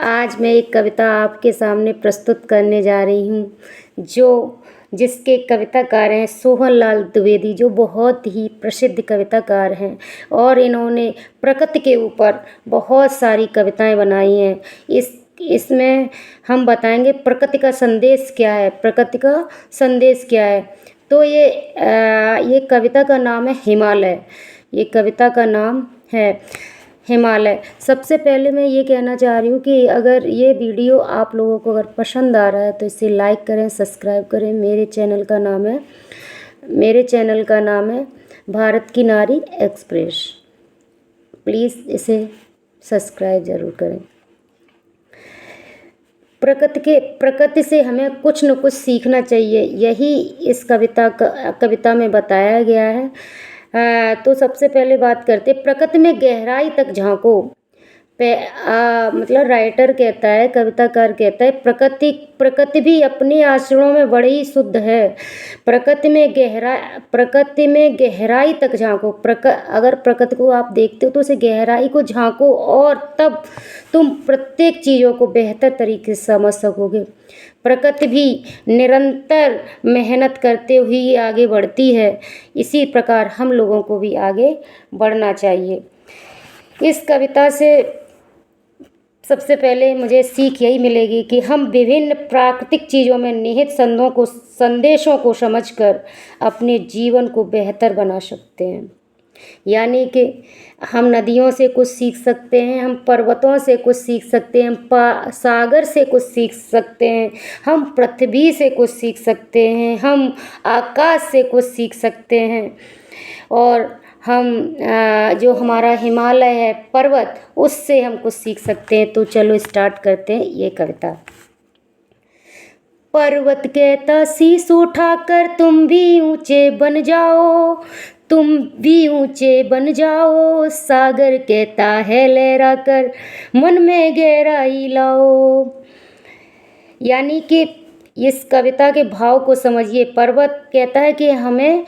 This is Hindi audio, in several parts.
आज मैं एक कविता आपके सामने प्रस्तुत करने जा रही हूँ जिसके कविताकार हैं सोहनलाल द्विवेदी, जो बहुत ही प्रसिद्ध कविताकार हैं और इन्होंने प्रकृति के ऊपर बहुत सारी कविताएं बनाई हैं। इसमें हम बताएंगे प्रकृति का संदेश क्या है, प्रकृति का संदेश क्या है। तो ये कविता का नाम है हिमालय। ये कविता का नाम है हिमालय। सबसे पहले मैं ये कहना चाह रही हूँ कि अगर ये वीडियो आप लोगों को अगर पसंद आ रहा है तो इसे लाइक करें, सब्सक्राइब करें। मेरे चैनल का नाम है भारत की नारी एक्सप्रेस। प्लीज़ इसे सब्सक्राइब ज़रूर करें। प्रकृति से हमें कुछ न कुछ सीखना चाहिए, यही इस कविता में बताया गया है। तो सबसे पहले बात करते प्रकृति में गहराई तक झांको। मतलब राइटर कहता है, कविताकार कहता है प्रकृति भी अपने आचरणों में बड़ी ही शुद्ध है। प्रकृति में गहराई तक झांको। अगर प्रकृति को आप देखते हो तो उसे गहराई को झांको और तब तुम प्रत्येक चीज़ों को बेहतर तरीके से समझ सकोगे। प्रकृति भी निरंतर मेहनत करते हुए आगे बढ़ती है, इसी प्रकार हम लोगों को भी आगे बढ़ना चाहिए। इस कविता से सबसे पहले मुझे सीख यही मिलेगी कि हम विभिन्न प्राकृतिक चीज़ों में निहित संदेशों को समझकर अपने जीवन को बेहतर बना सकते हैं। यानी कि हम नदियों से कुछ सीख सकते हैं, हम पर्वतों से कुछ सीख सकते हैं, हम सागर से कुछ सीख सकते हैं, हम पृथ्वी से कुछ सीख सकते हैं, हम आकाश से कुछ सीख सकते हैं और हम जो हमारा हिमालय है पर्वत, उससे हम कुछ सीख सकते हैं। तो चलो स्टार्ट करते हैं ये कविता। पर्वत कहता शीश उठाकर तुम भी ऊंचे बन जाओ, तुम भी ऊंचे बन जाओ। सागर कहता है लहरा कर मन में गहराई लाओ। यानी कि इस कविता के भाव को समझिए। पर्वत कहता है कि हमें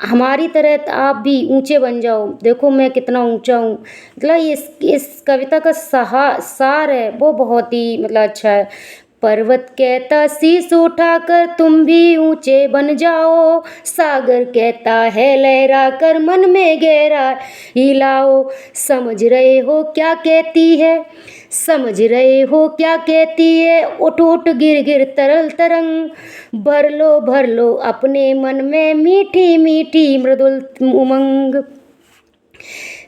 हमारी तरह आप भी ऊंचे बन जाओ, देखो मैं कितना ऊंचा हूँ। मतलब इस कविता का सार है वो बहुत ही मतलब अच्छा है। पर्वत कहता शीश उठाकर तुम भी ऊंचे बन जाओ, सागर कहता है लहरा कर मन में गहराई लाओ। समझ रहे हो क्या कहती है, समझ रहे हो क्या कहती है, उठ उठ गिर गिर तरल तरंग। भर लो अपने मन में मीठी मीठी मृदुल उमंग।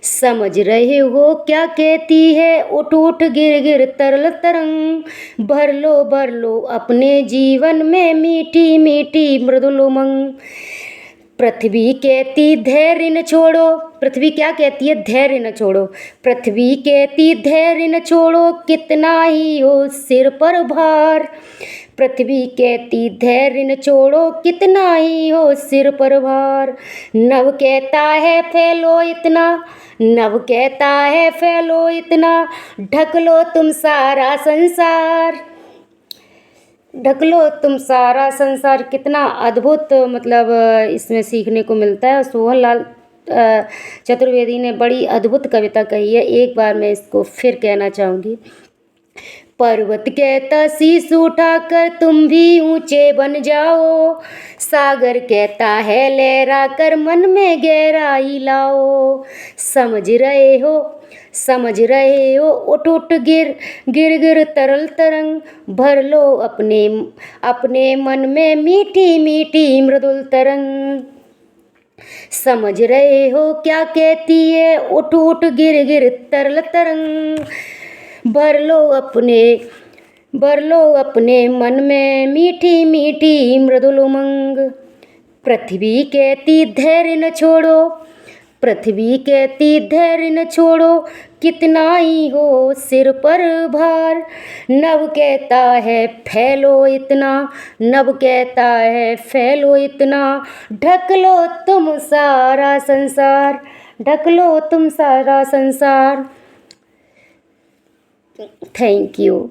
समझ रहे हो क्या कहती है, उठ उठ गिर गिर तरल तरंग। भर लो अपने जीवन में मीठी मीठी मृदुल उमंग। पृथ्वी कहती धैर्य न छोड़ो। पृथ्वी क्या कहती है, धैर्य न छोड़ो। पृथ्वी कहती धैर्य न छोड़ो, कितना ही हो सिर पर भार। पृथ्वी कहती धैर्य न छोड़ो, कितना ही हो सिर पर भार। नभ कहता है फैलो इतना, नभ कहता है फैलो इतना, ढक लो तुम सारा संसार। ढक लो तुम सारा संसार। कितना अद्भुत मतलब इसमें सीखने को मिलता है। सोहनलाल चतुर्वेदी ने बड़ी अद्भुत कविता कही है। एक बार मैं इसको फिर कहना चाहूँगी। पर्वत कहता शीश उठाकर तुम भी ऊंचे बन जाओ, सागर कहता है लहरा कर मन में गहराई लाओ। समझ रहे हो उठ उठ गिर गिर तरल तरंग। भर लो अपने मन में मीठी मीठी मृदुल तरंग। समझ रहे हो क्या कहती है, उठ उठ गिर गिर तरल तरंग। भर लो अपने मन में मीठी मीठी मृदुल उमंग। पृथ्वी कहती धैर्य न छोड़ो, पृथ्वी कहती धैर्य न छोड़ो, कितना ही हो सिर पर भार। नभ कहता है फैलो इतना, नभ कहता है फैलो इतना, ढक लो तुम सारा संसार। ढक लो तुम सारा संसार। Thank you.